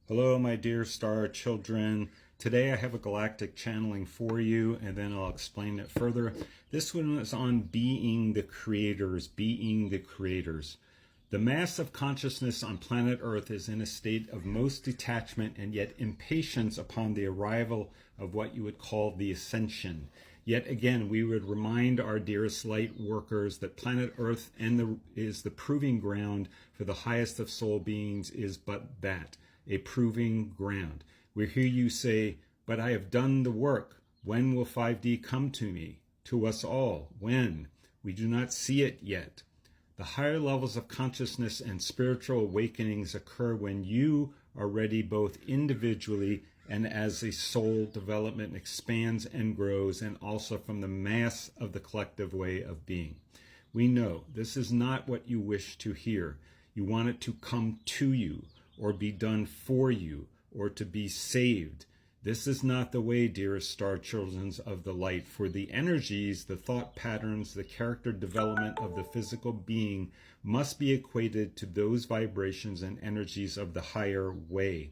Hello, my dear star children. Today I have a galactic channeling for you, and then I'll explain it further. This one is on being the creators, being the creators. The mass of consciousness on planet Earth is in a state of most detachment and yet impatience upon the arrival of what you would call the Ascension. Yet again, we would remind our dearest light workers that planet Earth is the proving ground for the highest of soul beings is but that, a proving ground. We hear you say, but I have done the work. When will 5D come to me? To us all. When? We do not see it yet. The higher levels of consciousness and spiritual awakenings occur when you are ready both individually and as a soul development expands and grows, and also from the mass of the collective way of being. We know this is not what you wish to hear. You want it to come to you, or be done for you, or to be saved. This is not the way, dearest star children of the light, for the energies, the thought patterns, the character development of the physical being must be equated to those vibrations and energies of the higher way.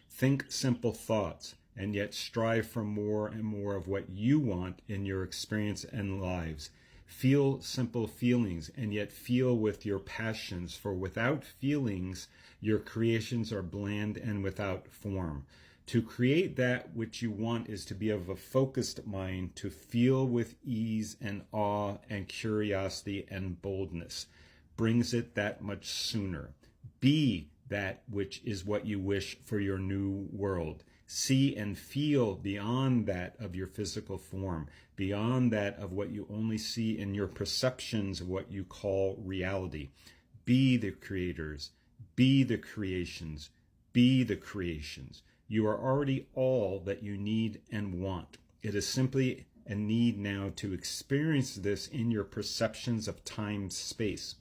Think simple thoughts, and yet strive for more and more of what you want in your experience and lives. Feel simple feelings, and yet feel with your passions, for without feelings, your creations are bland and without form. To create that which you want is to be of a focused mind, to feel with ease and awe and curiosity and boldness. Brings it that much sooner. Be that which is what you wish for your new world. See and feel beyond that of your physical form, beyond that of what you only see in your perceptions of what you call reality. Be the creators, be the creations, be the creations. You are already all that you need and want. It is simply a need now to experience this in your perceptions of time, space.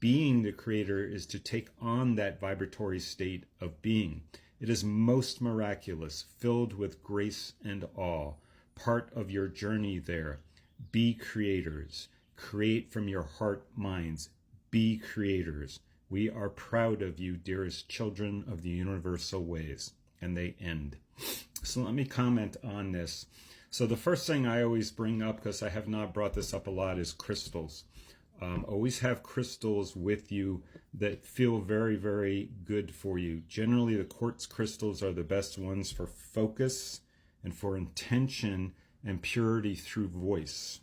Being the creator is to take on that vibratory state of being. It is most miraculous, filled with grace and awe. Part of your journey there. Be creators. Create from your heart minds. Be creators. We are proud of you, dearest children of the universal ways. And they end. So let me comment on this. So the first thing I always bring up, because I have not brought this up a lot, is crystals. Always have crystals with you that feel very, very good for you. Generally, the quartz crystals are the best ones for focus and for intention and purity through voice,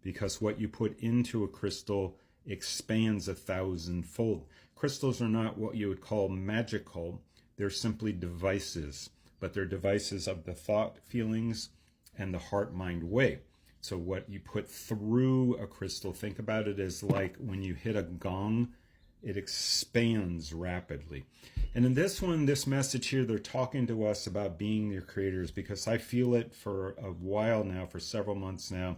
because what you put into a crystal expands 1,000-fold. Crystals are not what you would call magical. They're simply devices, but they're devices of the thought, feelings, and the heart-mind way. So what you put through a crystal, think about it as like when you hit a gong, it expands rapidly. And in this one, this message here, they're talking to us about being your creators, because I feel it for a while now, for several months now.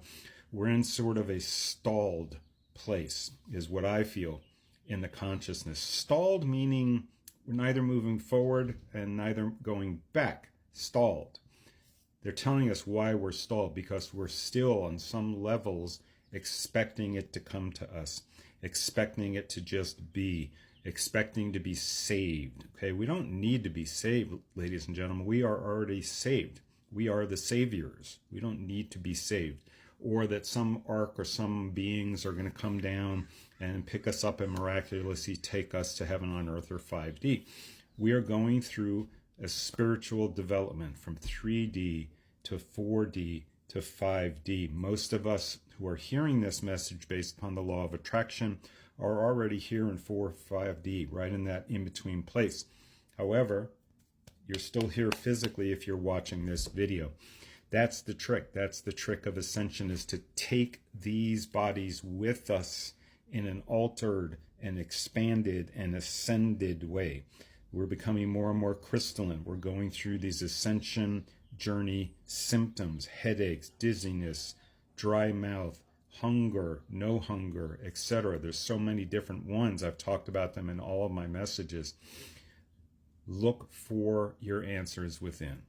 We're in sort of a stalled place, is what I feel in the consciousness. Stalled meaning we're neither moving forward and neither going back. Stalled. They're telling us why we're stalled, because we're still on some levels expecting it to come to us, expecting it to just be, expecting to be saved. Okay, we don't need to be saved, ladies and gentlemen. We are already saved. We are the saviors. We don't need to be saved. Or that some ark or some beings are going to come down and pick us up and miraculously take us to heaven on earth or 5D. We are going through a spiritual development from 3D to 4D to 5D. Most of us who are hearing this message based upon the law of attraction are already here in 4 or 5D, right in that in-between place. However, you're still here physically if you're watching this video. That's the trick. That's the trick of Ascension, is to take these bodies with us in an altered and expanded and ascended way. We're becoming more and more crystalline. We're going through these Ascension Journey symptoms, headaches, dizziness, dry mouth, hunger, no hunger, etc. There's so many different ones. I've talked about them in all of my messages. Look for your answers within.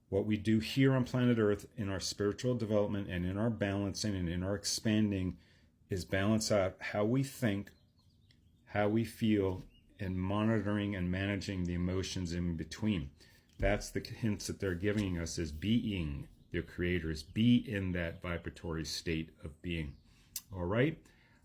What we do here on planet Earth in our spiritual development and in our balancing and in our expanding is balance out how we think, how we feel, and monitoring and managing the emotions in between. That's the hints that they're giving us, is being the creators. Be in that vibratory state of being. All right.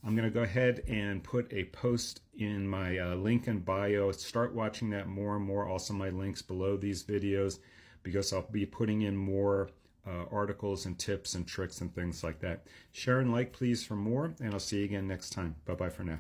I'm going to go ahead and put a post in my link in bio. Start watching that more and more. Also my links below these videos, because I'll be putting in more articles and tips and tricks and things like that. Share and like, please, for more, and I'll see you again next time. Bye-bye for now.